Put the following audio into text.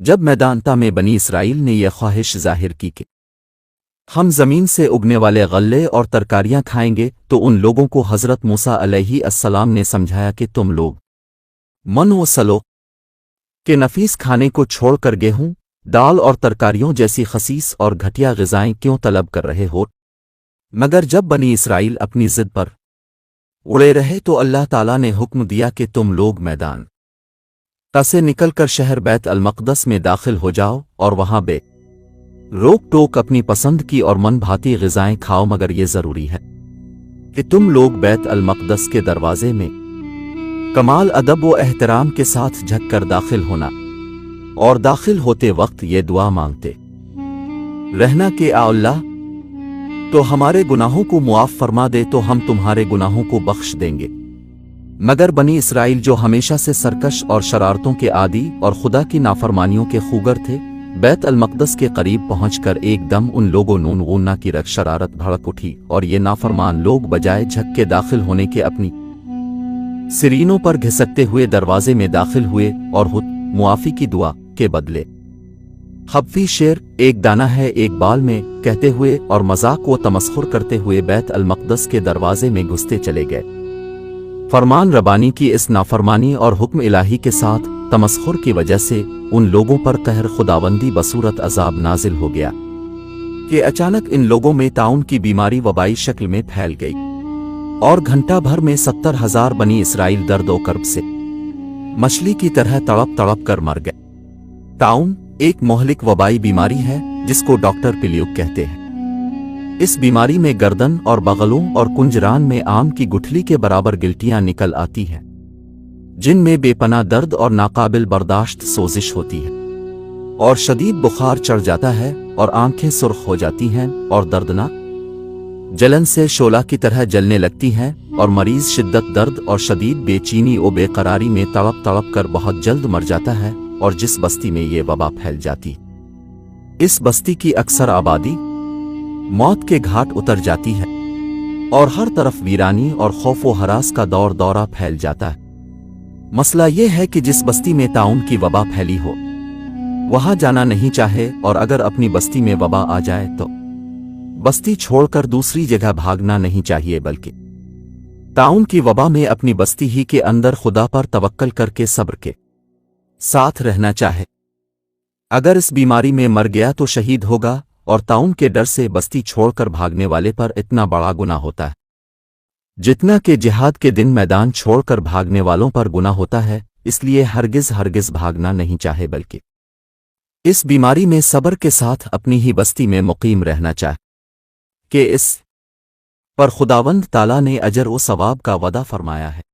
جب میدانتا میں بنی اسرائیل نے یہ خواہش ظاہر کی کہ ہم زمین سے اگنے والے غلے اور ترکاریاں کھائیں گے، تو ان لوگوں کو حضرت موسیٰ علیہ السلام نے سمجھایا کہ تم لوگ من و سلوک کے نفیس کھانے کو چھوڑ کر گیہوں، دال اور ترکاریوں جیسی خسیس اور گھٹیا غذائیں کیوں طلب کر رہے ہو؟ مگر جب بنی اسرائیل اپنی ضد پر اڑے رہے تو اللہ تعالیٰ نے حکم دیا کہ تم لوگ میدان سے نکل کر شہر بیت المقدس میں داخل ہو جاؤ اور وہاں بے روک ٹوک اپنی پسند کی اور من بھاتی غذائیں کھاؤ، مگر یہ ضروری ہے کہ تم لوگ بیت المقدس کے دروازے میں کمال ادب و احترام کے ساتھ جھک کر داخل ہونا، اور داخل ہوتے وقت یہ دعا مانگتے رہنا کہ اے اللہ تو ہمارے گناہوں کو معاف فرما دے تو ہم تمہارے گناہوں کو بخش دیں گے۔ مگر بنی اسرائیل جو ہمیشہ سے سرکش اور شرارتوں کے عادی اور خدا کی نافرمانیوں کے خوگر تھے، بیت المقدس کے قریب پہنچ کر ایک دم ان لوگوں نونغنا کی رگ شرارت بھڑک اٹھی، اور یہ نافرمان لوگ بجائے جھک کے داخل ہونے کے اپنی سرینوں پر گھسکتے ہوئے دروازے میں داخل ہوئے، اور خود معافی کی دعا کے بدلے خفی شیر ایک دانہ ہے ایک بال میں کہتے ہوئے اور مذاق و تمسخر کرتے ہوئے بیت المقدس کے دروازے میں گھستے چلے گئے۔ فرمان ربانی کی اس نافرمانی اور حکم الہی کے ساتھ تمسخر کی وجہ سے ان لوگوں پر قہر خداوندی بصورت عذاب نازل ہو گیا کہ اچانک ان لوگوں میں طاعون کی بیماری وبائی شکل میں پھیل گئی، اور گھنٹہ بھر میں 70,000 بنی اسرائیل درد و کرب سے مچھلی کی طرح تڑپ تڑپ کر مر گئے۔ طاعون ایک مہلک وبائی بیماری ہے جس کو ڈاکٹر پیلیوک کہتے ہیں۔ اس بیماری میں گردن اور بغلوں اور کنجران میں آم کی گٹھلی کے برابر گلٹیاں نکل آتی ہیں، جن میں بے پناہ درد اور ناقابل برداشت سوزش ہوتی ہے، اور شدید بخار چڑھ جاتا ہے، اور آنکھیں سرخ ہو جاتی ہیں اور دردناک جلن سے شعلہ کی طرح جلنے لگتی ہیں، اور مریض شدت درد اور شدید بے چینی و بے قراری میں تڑپ تڑپ کر بہت جلد مر جاتا ہے۔ اور جس بستی میں یہ وبا پھیل جاتی، اس بستی کی اکثر آبادی موت کے گھاٹ اتر جاتی ہے، اور ہر طرف ویرانی اور خوف و ہراس کا دورہ پھیل جاتا ہے۔ مسئلہ یہ ہے کہ جس بستی میں طاعون کی وبا پھیلی ہو وہاں جانا نہیں چاہے، اور اگر اپنی بستی میں وبا آ جائے تو بستی چھوڑ کر دوسری جگہ بھاگنا نہیں چاہیے، بلکہ طاعون کی وبا میں اپنی بستی ہی کے اندر خدا پر توکل کر کے صبر کے ساتھ رہنا چاہے۔ اگر اس بیماری میں مر گیا تو شہید ہوگا، اور طاعون کے ڈر سے بستی چھوڑ کر بھاگنے والے پر اتنا بڑا گناہ ہوتا ہے جتنا کہ جہاد کے دن میدان چھوڑ کر بھاگنے والوں پر گناہ ہوتا ہے۔ اس لیے ہرگز بھاگنا نہیں چاہے، بلکہ اس بیماری میں صبر کے ساتھ اپنی ہی بستی میں مقیم رہنا چاہے کہ اس پر خداوند تعالیٰ نے اجر و ثواب کا وعدہ فرمایا ہے۔